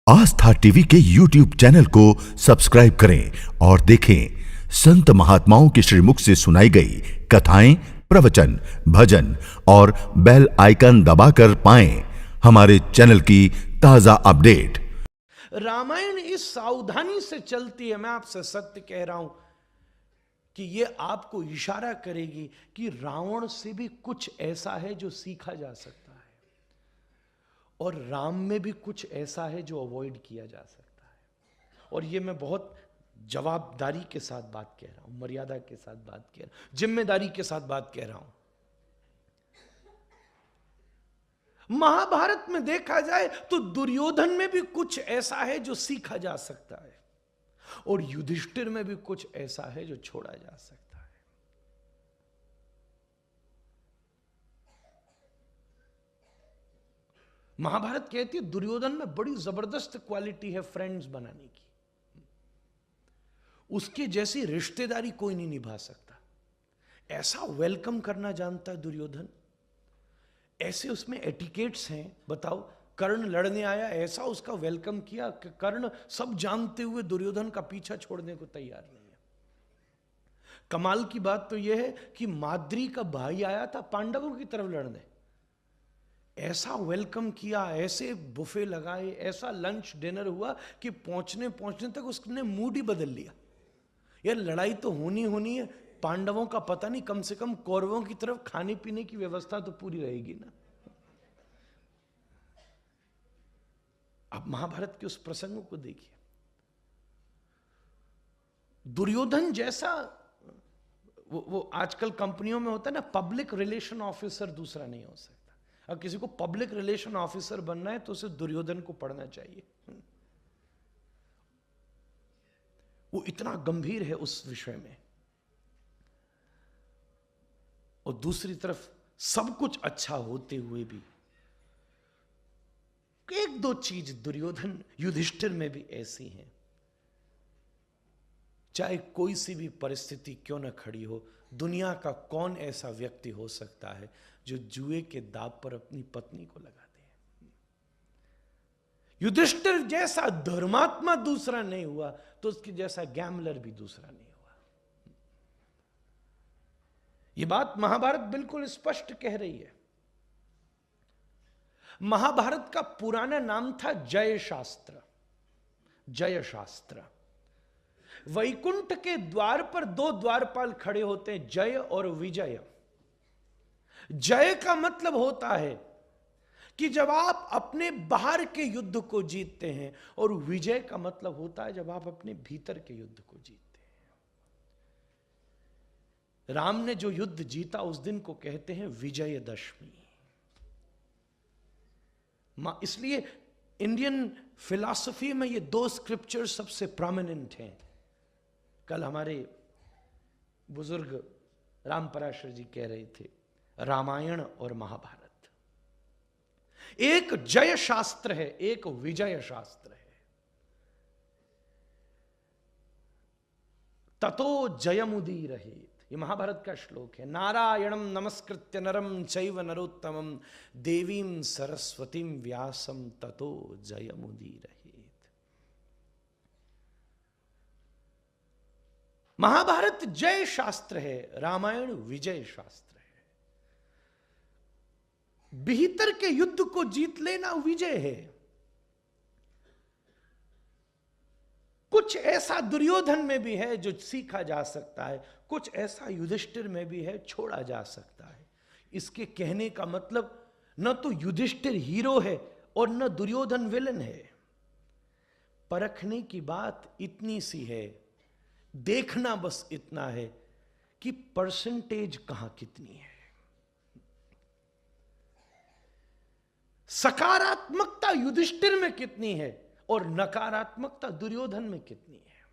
आस्था TV के YouTube channel को subscribe करें और देखें संत महात्माओं के श्रीमुख से सुनाई गई कथाएं, प्रवचन, भजन और बेल आइकन दबाकर पाएं हमारे चैनल की ताजा अपडेट। रामायण इस सावधानी से चलती है, मैं आपसे सत्य कह रहा हूं कि ये आपको इशारा करेगी कि रावण से भी कुछ ऐसा है जो सीखा जा सकता है और राम में भी कुछ ऐसा है जो अवॉइड किया जा सकता है। और ये मैं बहुत जवाबदारी के साथ बात कह रहा हूं, मर्यादा के साथ बात कह रहा हूं, जिम्मेदारी के साथ बात कह रहा हूं। महाभारत में देखा जाए तो दुर्योधन में भी कुछ ऐसा है जो सीखा जा सकता है और युधिष्ठिर में भी कुछ ऐसा है जो छोड़ा जा सकता है। महाभारत कहती है दुर्योधन में बड़ी जबरदस्त क्वालिटी है फ्रेंड्स बनाने की, उसके जैसी रिश्तेदारी कोई नहीं निभा सकता। ऐसा वेलकम करना जानता है दुर्योधन, ऐसे उसमें एटिकेट्स हैं। बताओ, कर्ण लड़ने आया, ऐसा उसका वेलकम किया कि कर्ण सब जानते हुए दुर्योधन का पीछा छोड़ने को तैयार नहीं है। कमाल की बात तो यह है कि माद्री का भाई आया था पांडवों की तरफ लड़ने, ऐसा वेलकम किया, ऐसे बुफे लगाए, ऐसा लंच डिनर हुआ कि पहुंचने तक उसने मूड ही बदल लिया। यार लड़ाई तो होनी है, पांडवों का पता नहीं, कम से कम कौरवों की तरफ खाने पीने की व्यवस्था तो पूरी रहेगी ना। अब महाभारत के उस प्रसंग को देखिए, दुर्योधन जैसा वो आजकल कंपनियों में होता है ना, पब्लिक रिलेशन ऑफिसर दूसरा नहीं हो सकता। अब किसी को पब्लिक रिलेशन ऑफिसर बनना है तो उसे दुर्योधन को पढ़ना चाहिए। वो इतना गंभीर है उस विषय में। और दूसरी तरफ सब कुछ अच्छा होते हुए भी एक दो चीज दुर्योधन युधिष्ठिर में भी ऐसी हैं, चाहे कोई सी भी परिस्थिति क्यों न खड़ी हो, दुनिया का कौन ऐसा व्यक्ति हो सकता है जो जुए के दांव पर अपनी पत्नी को लगा दे। युधिष्ठिर जैसा धर्मात्मा दूसरा नहीं हुआ तो उसके जैसा गैम्बलर भी दूसरा नहीं हुआ। यह बात महाभारत बिल्कुल स्पष्ट कह रही है। महाभारत का पुराना नाम था जय शास्त्र। जय शास्त्र, वैकुंठ के द्वार पर दो द्वारपाल खड़े होते हैं, जय और विजय। जय का मतलब होता है कि जब आप अपने बाहर के युद्ध को जीतते हैं, और विजय का मतलब होता है जब आप अपने भीतर के युद्ध को जीतते हैं। राम ने जो युद्ध जीता उस दिन को कहते हैं विजयदशमी। इसलिए इंडियन फिलॉसफी में ये दो स्क्रिप्चर सबसे प्रोमिनेंट हैं। कल हमारे बुजुर्ग रामपराशर जी कह रहे थे, रामायण और महाभारत एक जय शास्त्र है, एक विजय शास्त्र है। ततो जयमुदीरयेत्, ये महाभारत का श्लोक है। नारायणं नमस्कृत्य नरं चैव नरोत्तमं देवीं सरस्वतीं व्यासं ततो जयमुदीरयेत्। महाभारत जय शास्त्र है, रामायण विजय शास्त्र है। भीतर के युद्ध को जीत लेना विजय है। कुछ ऐसा दुर्योधन में भी है जो सीखा जा सकता है, कुछ ऐसा युधिष्ठिर में भी है छोड़ा जा सकता है। इसके कहने का मतलब न तो युधिष्ठिर हीरो है और न दुर्योधन विलन है। परखने की बात इतनी सी है, देखना बस इतना है कि परसेंटेज कहां कितनी है। सकारात्मकता युधिष्ठिर में कितनी है और नकारात्मकता दुर्योधन में कितनी है।